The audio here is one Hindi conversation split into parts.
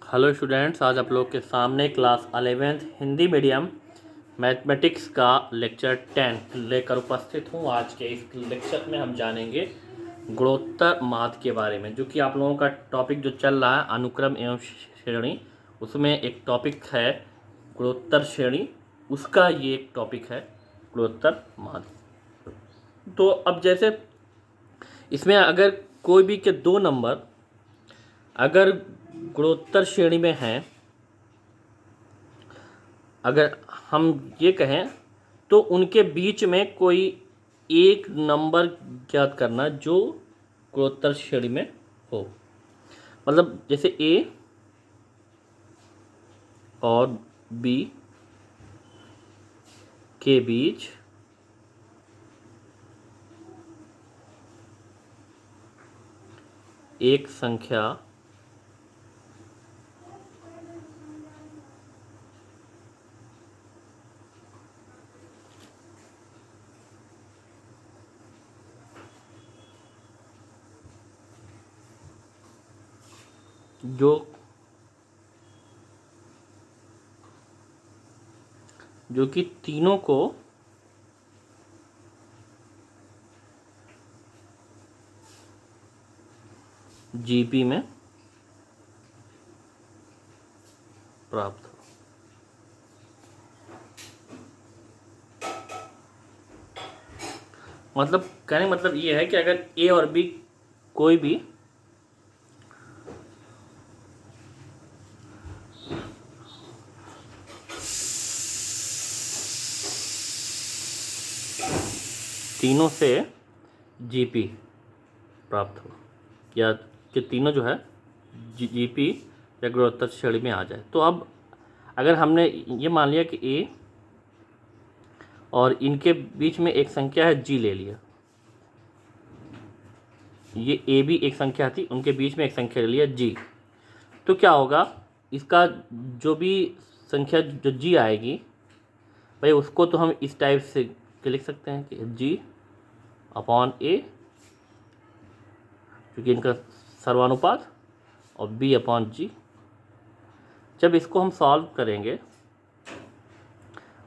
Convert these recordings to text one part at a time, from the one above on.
हेलो स्टूडेंट्स, आज आप लोग के सामने class 11th Hindi medium mathematics का लेक्चर 10 लेकर उपस्थित हूँ। आज के इस लेक्चर में हम जानेंगे गुणोत्तर माध्य के बारे में, जो कि आप लोगों का टॉपिक जो चल रहा है अनुक्रम एवं श्रेणी, उसमें एक टॉपिक है गुणोत्तर श्रेणी, उसका ये एक टॉपिक है गुणोत्तर माध्य। तो अब जैसे इसमें अगर कोई भी के दो नंबर अगर गुणोत्तर श्रेणी में हैं, अगर हम ये कहें तो उनके बीच में कोई एक नंबर ज्ञात करना जो गुणोत्तर श्रेणी में हो। मतलब जैसे ए और बी के बीच एक संख्या जो कि तीनों को जीपी में प्राप्त हो। मतलब कहने का मतलब ये है कि अगर ए और बी कोई भी तीनों से जीपी प्राप्त हो, या कि तीनों जो है जीपी या गुणोत्तर श्रेणी में आ जाए। तो अब अगर हमने ये मान लिया कि ए और इनके बीच में एक संख्या है जी ले लिया, ये ए भी एक संख्या थी, उनके बीच में एक संख्या ले लिया जी, तो क्या होगा, इसका जो भी संख्या जो जी आएगी भाई उसको तो हम इस टाइप से लिख सकते हैं कि जी अपॉन ए, क्योंकि इनका सर्वानुपात, और बी अपॉन जी। जब इसको हम सॉल्व करेंगे,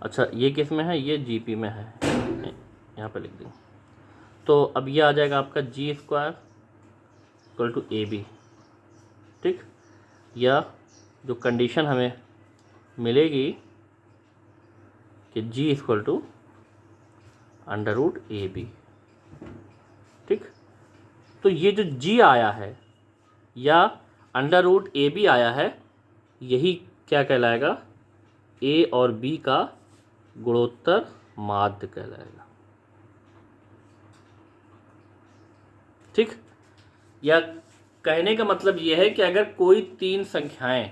अच्छा ये किस में है, ये जीपी में है, यहाँ पे लिख देंगे, तो अब ये आ जाएगा आपका G square equal to A B, ठीक। या जो कंडीशन हमें मिलेगी कि G equal to under root A B, ठीक। तो ये जो जी आया है या अंडर रूट ए बी आया है, यही क्या कहलाएगा, ए और बी का गुणोत्तर माध्य कहलाएगा, ठीक। या कहने का मतलब यह है कि अगर कोई तीन संख्याएं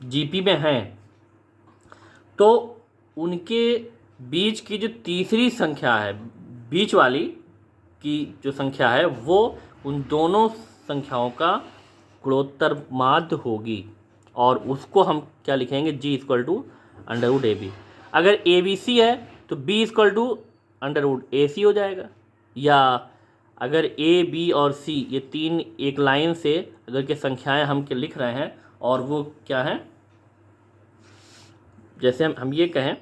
जीपी में हैं तो उनके बीच की जो तीसरी संख्या है, बीच वाली की जो संख्या है, वो उन दोनों संख्याओं का गुणोत्तर माध्य होगी, और उसको हम क्या लिखेंगे, G equal to under root A B. अगर ए बी सी है तो B equal to under root A C हो जाएगा। या अगर ए बी और सी ये तीन एक लाइन से अगर के संख्याएं हम के लिख रहे हैं, और वो क्या हैं, जैसे हम ये कहें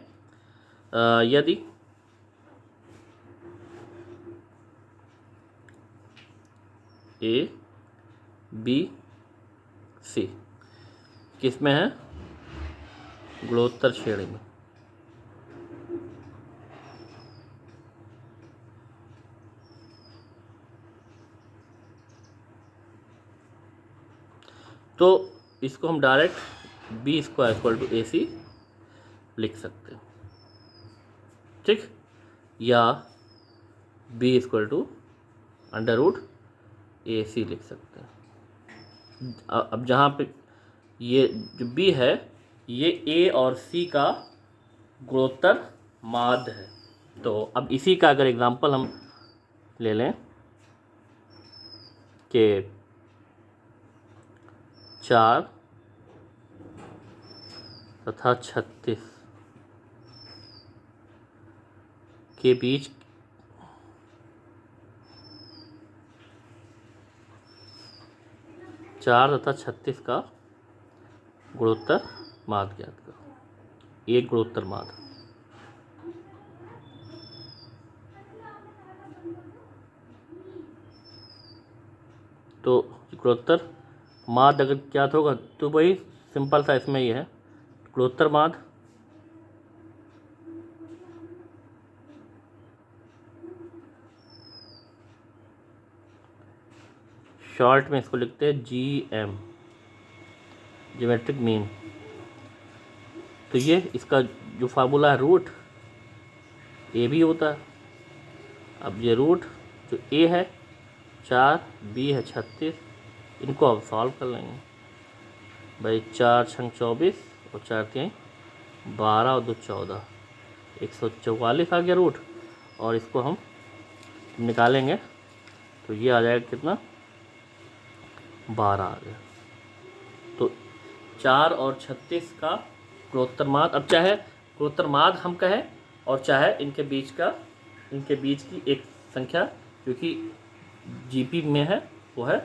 यदि ए बी सी किस में है, गुणोत्तर श्रेणी में, तो इसको हम direct B square equal to A C लिख सकते हैं, ठीक। या B equal to under root A C लिख सकते हैं। अब जहाँ पे ये जो बी है, ये ए और सी का गुणोत्तर माध्य है। तो अब इसी का अगर एग्जांपल हम ले लें कि 4 तथा 36 के बीच 4 तथा 36 का गुणोत्तर माध्य ज्ञात करो। एक गुणोत्तर माध्य, तो गुणोत्तर माध्य अगर ज्ञात होगा तो वही सिंपल सा इसमें ये है गुणोत्तर माध्य शॉर्ट में इसको लिखते हैं GM, ज्योमेट्रिक मीन। तो ये इसका जो फार्मूला है रूट ए भी होता है। अब ये रूट जो ए है 4, बी है 36, इनको अब सॉल्व कर लेंगे भाई। 4 छंग 24 और 4 3 12 और 2 14, 144 आ गया रूट। और इसको हम निकालेंगे तो ये आ जाएगा कितना, 12 आ गया। तो 4 और 36 का गुणोत्तर माध्य, अब चाहे गुणोत्तर माध्य हम कहें और चाहे इनके बीच की एक संख्या क्योंकि जीपी में है वो है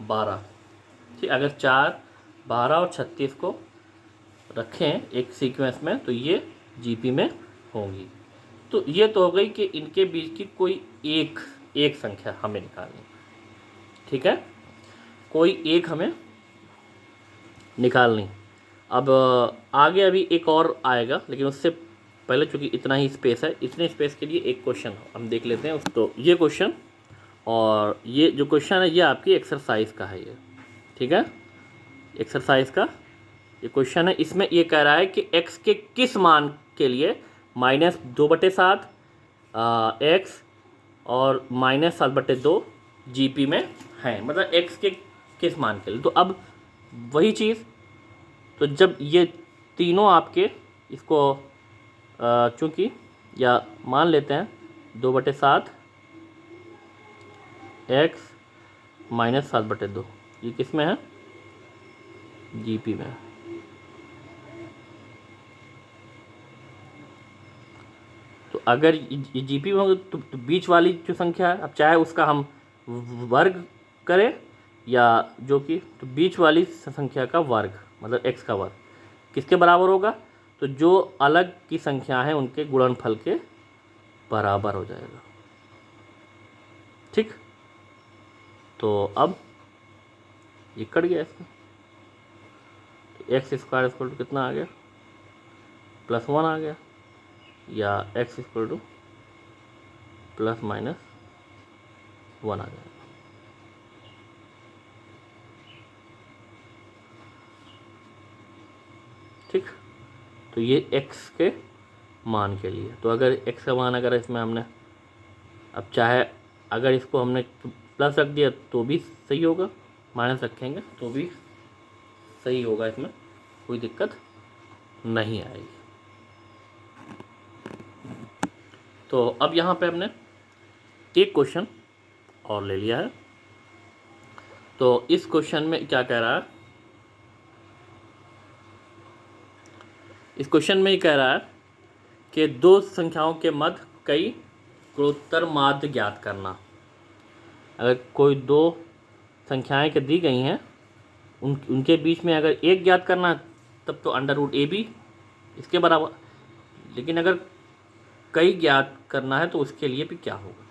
12। ठीक, अगर 4, 12 और 36 को रखें एक सीक्वेंस में तो ये जीपी में होंगी। तो ये तो हो गई कि इनके बीच की कोई एक संख्या हमें निकालनी। ठीक है, कोई एक हमें निकालनी। अब आगे अभी एक और आएगा, लेकिन उससे पहले चूंकि इतना ही स्पेस है, इतने स्पेस के लिए एक क्वेश्चन हम देख लेते हैं। तो ये क्वेश्चन और ये जो क्वेश्चन है ये आपकी एक्सरसाइज का है ये। ठीक है, एक्सरसाइज का ये क्वेश्चन है। इसमें ये कह रहा है कि x के किस मान के लिए -2/7 x और -7/2 जीपी में है, मतलब x के किस मान के लिए। तो अब वही चीज़, तो जब ये तीनों आपके इसको चूँकि या मान लेते हैं 2/7 x -7/2 ये किस में है, जीपी में। तो अगर ये जीपी में होगा तो बीच वाली जो संख्या है, अब चाहे उसका हम वर्ग करें या जो कि तो बीच वाली संख्या का वर्ग मतलब x का वर्ग किसके बराबर होगा, तो जो अलग की संख्या है उनके गुणनफल के बराबर हो जाएगा। ठीक, तो अब ये कट गया इसका, तो x स्क्वायर इक्वल टू कितना आ गया, +1 आ गया, या x इक्वल टू ±1 आ जाएगा। ठीक, तो ये x के मान के लिए। तो अगर x का मान अगर इसमें हमने अब चाहे अगर इसको हमने प्लस रख दिया तो भी सही होगा, माइनस रखेंगे तो भी सही होगा, इसमें कोई दिक्कत नहीं आएगी। तो अब यहाँ पे हमने एक क्वेश्चन और ले लिया है। तो इस क्वेश्चन में क्या कह रहा है, इस क्वेश्चन में ये कह रहा है कि दो संख्याओं के मध्य कई गुणोत्तर माध्य ज्ञात करना। अगर कोई दो संख्याएं के दी गई हैं उनके बीच में अगर एक ज्ञात करना है तब तो √AB इसके बराबर, लेकिन अगर कई ज्ञात करना है तो उसके लिए भी क्या होगा।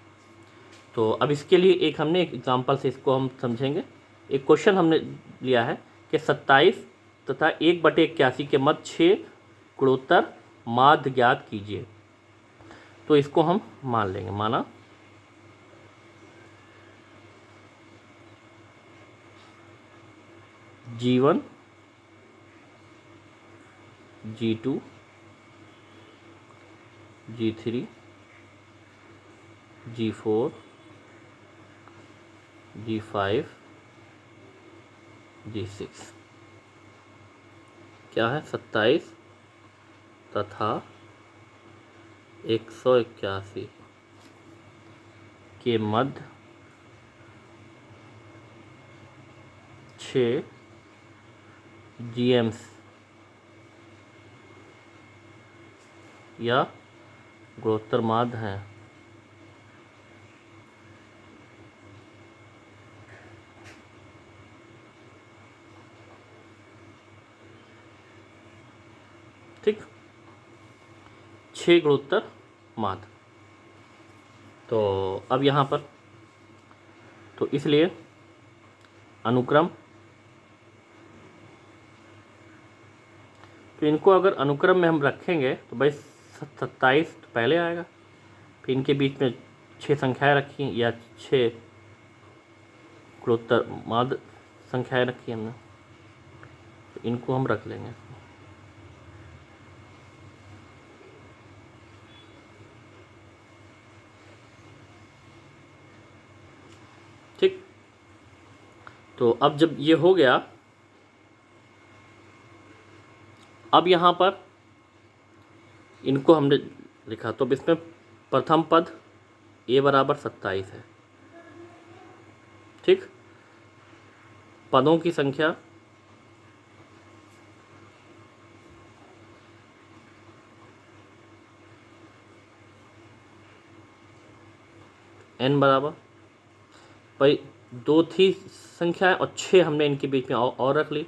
तो अब इसके लिए एक हमने एक एग्जांपल से इसको हम समझेंगे। एक क्वेश्चन हमने लिया है कि 27 तथा 1/81 के मध्य 6 गुणोत्तर माध्य ज्ञात कीजिए। तो इसको हम मान लेंगे, माना G1 G2 G3 G4 G5 G6 क्या है, 27 तथा 181 के मध्य 6 GMs या गुणोत्तर माध्य हैं। ठीक, 6 गुणोत्तर माद। तो अब यहाँ पर तो इसलिए अनुक्रम, तो इनको अगर अनुक्रम में हम रखेंगे तो भाई 27 तो पहले आएगा, फिर इनके बीच में 6 संख्याएं रखी या 6 गुणोत्तर माद संख्याएं रखी हमने, तो इनको हम रख लेंगे। ठीक, तो अब जब ये हो गया, अब यहाँ पर इनको हमने लिखा, तो अब इसमें प्रथम पद a बराबर 27 है। ठीक, पदों की संख्या n बराबर, भाई 2 थी संख्याएं और 6 हमने इनके बीच में और रख ली,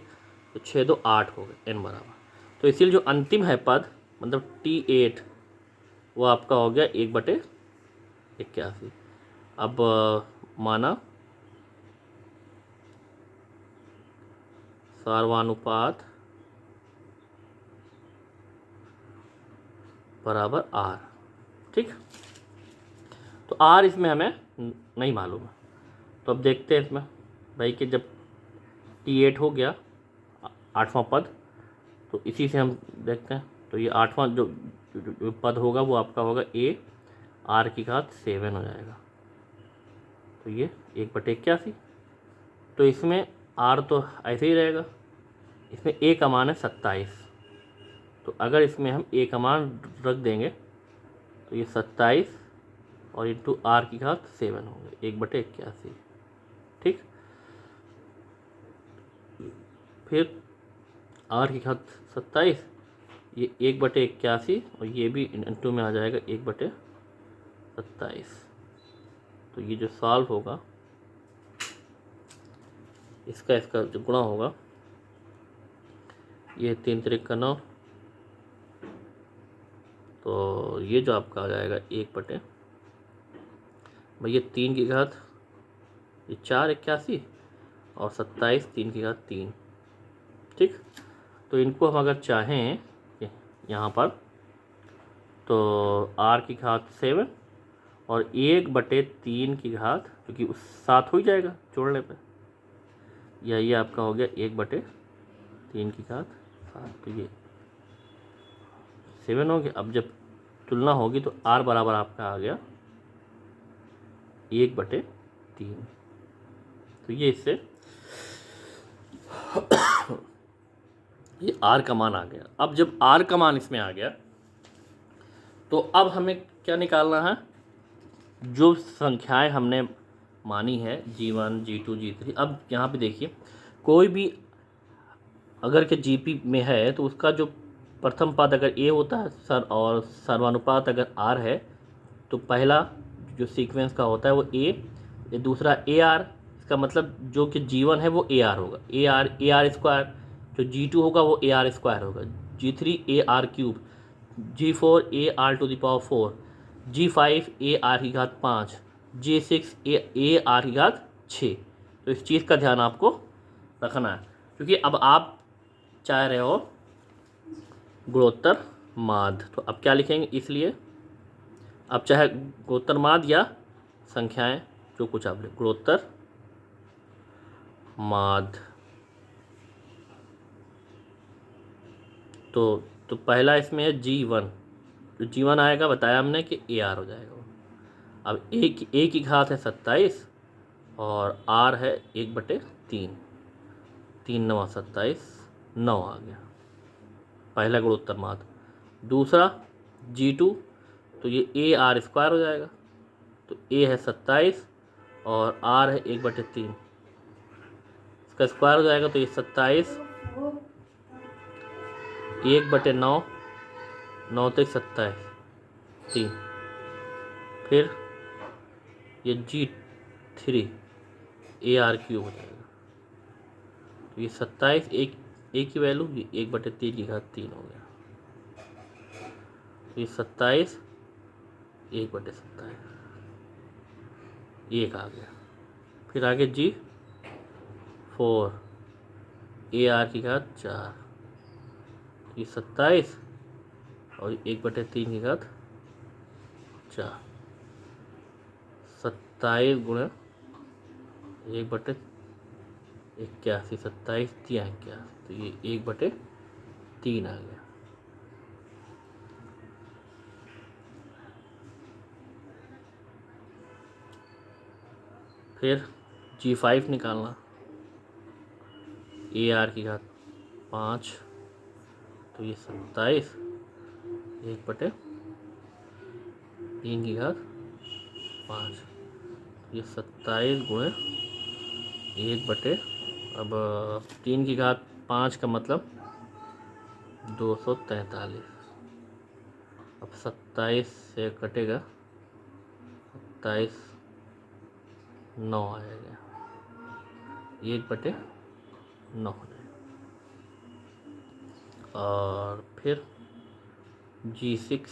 तो 6 2 8 हो गए, n बराबर। तो इसीलिए जो अंतिम है पद मतलब T8 वो आपका हो गया 1/81। अब माना सार्वनुपात बराबर R। ठीक, तो R इसमें हमें नहीं मालूम है, तो अब देखते हैं इसमें भाई कि जब T8 हो गया 8वां पद, तो इसी से हम देखते हैं। तो ये 8वां जो पद होगा वो आपका होगा a r की घात 7 हो जाएगा, तो ये 1/81। तो इसमें r तो ऐसे ही रहेगा, इसमें a का मान है 27, तो अगर इसमें हम a का मान रख देंगे तो ये 27 और इंटू r की घात 7 होंगे 1/81। ठीक, फिर r की घात 27, ये 1/81 और ये भी इंटू में आ जाएगा 1/27। तो ये जो सॉल्व होगा इसका जो गुणा होगा, ये 3 त्रिक का 9, तो ये जो आपका आ जाएगा 1/, भाई ये 3 की घात, ये 481 और 27 3 की घात 3। ठीक, तो इनको हम अगर चाहें यहाँ पर, तो r की घात 7 और 1/3 की घात, क्योंकि उस 7 हो ही जाएगा जोड़ने पे, या ये आपका हो गया 1/3 की घात 7, तो ये 7 हो गया। अब जब तुलना होगी तो r बराबर आपका आ गया 1/3, तो ये इससे ये r का मान आ गया। अब जब r का मान इसमें आ गया, तो अब हमें क्या निकालना है, जो संख्याएं हमने मानी है G1 G2 G3। अब यहाँ पे देखिए, कोई भी अगर के GP में है तो उसका जो प्रथम पद अगर a होता है सर, और सर्वानुपात अगर r है, तो पहला जो सीक्वेंस का होता है वो a, ये दूसरा AR, इसका मतलब जो कि G1 है वो AR होगा, AR स्क्वायर, जो G2 होगा वो AR स्क्वायर होगा, G3 AR cube, G4 AR to the power 4, G5 AR की घात 5, G6 AR की घात 6। तो इस चीज़ का ध्यान आपको रखना है, क्योंकि अब आप चाह रहे हो गुणोत्तर माद, तो अब क्या लिखेंगे, इसलिए अब चाहे गुणोत्तर माद या संख्याएं जो कुछ आप लिख, गुणोत्तर माद। तो पहला इसमें है G1, जो G1 आएगा बताया हमने कि AR हो जाएगा। अब a की घात है 27 और r है 1/3, 3 9 27, 9 आ गया पहला गुणोत्तर माद। दूसरा G2, तो ये AR स्क्वायर हो जाएगा, तो a है 27 और r है 1/3, इसका स्क्वायर हो जाएगा, तो ये 27 1/9, 9 तक 27 3, फिर ये G3 AR क्यूब हो जाएगा, तो ये 27 एक की वैल्यू, ये 1/3 की घात 3 हो गया। तो ये 27 1/27 1 आ गया। फिर आगे G4 AR की घात 4, ये 27 और 1/3 की घात 4, 27 गुणा 1/81, 27 3 81, तो ये 1/3 आ गया। फिर G5 निकालना, AR की घात 5, तो ये 27 1/3 की घात 5, ये 27 गुणे 1/, अब 3 की घात 5 का मतलब 243। अब 27 से कटेगा, 27 9 आएगा, 1/9 हो जाएगा। और फिर G6,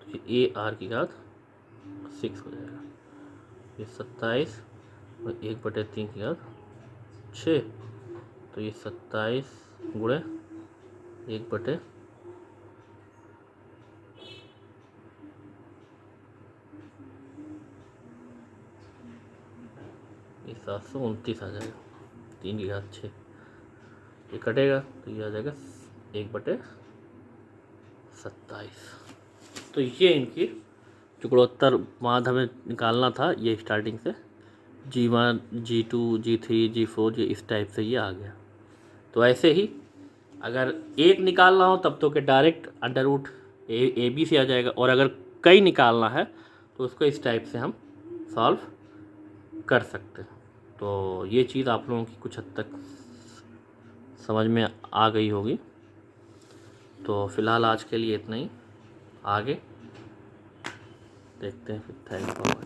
तो ये AR की घात 6 हो जाएगा, ये 27 और 1/3 की घात 6, तो ये 27 गुणे 1/, ये 729 आ जाएगा, 3 की घात 6, ये कटेगा तो ये आ जाएगा 1/27। तो ये इनकी जो गुणोत्तर मान हमें निकालना था, ये स्टार्टिंग से G1 G2 G3 G4 ये इस टाइप से ये आ गया। तो ऐसे ही अगर एक निकालना हो तब तो के डायरेक्ट √AB से आ जाएगा, और अगर कई निकालना है तो उसको इस टाइप से हम सॉल्व कर सकते हैं। तो ये चीज़ आप लोगों की कुछ हद तक समझ में आ गई होगी। तो फ़िलहाल आज के लिए इतना ही, आगे देखते हैं फिर। Thank you for watching.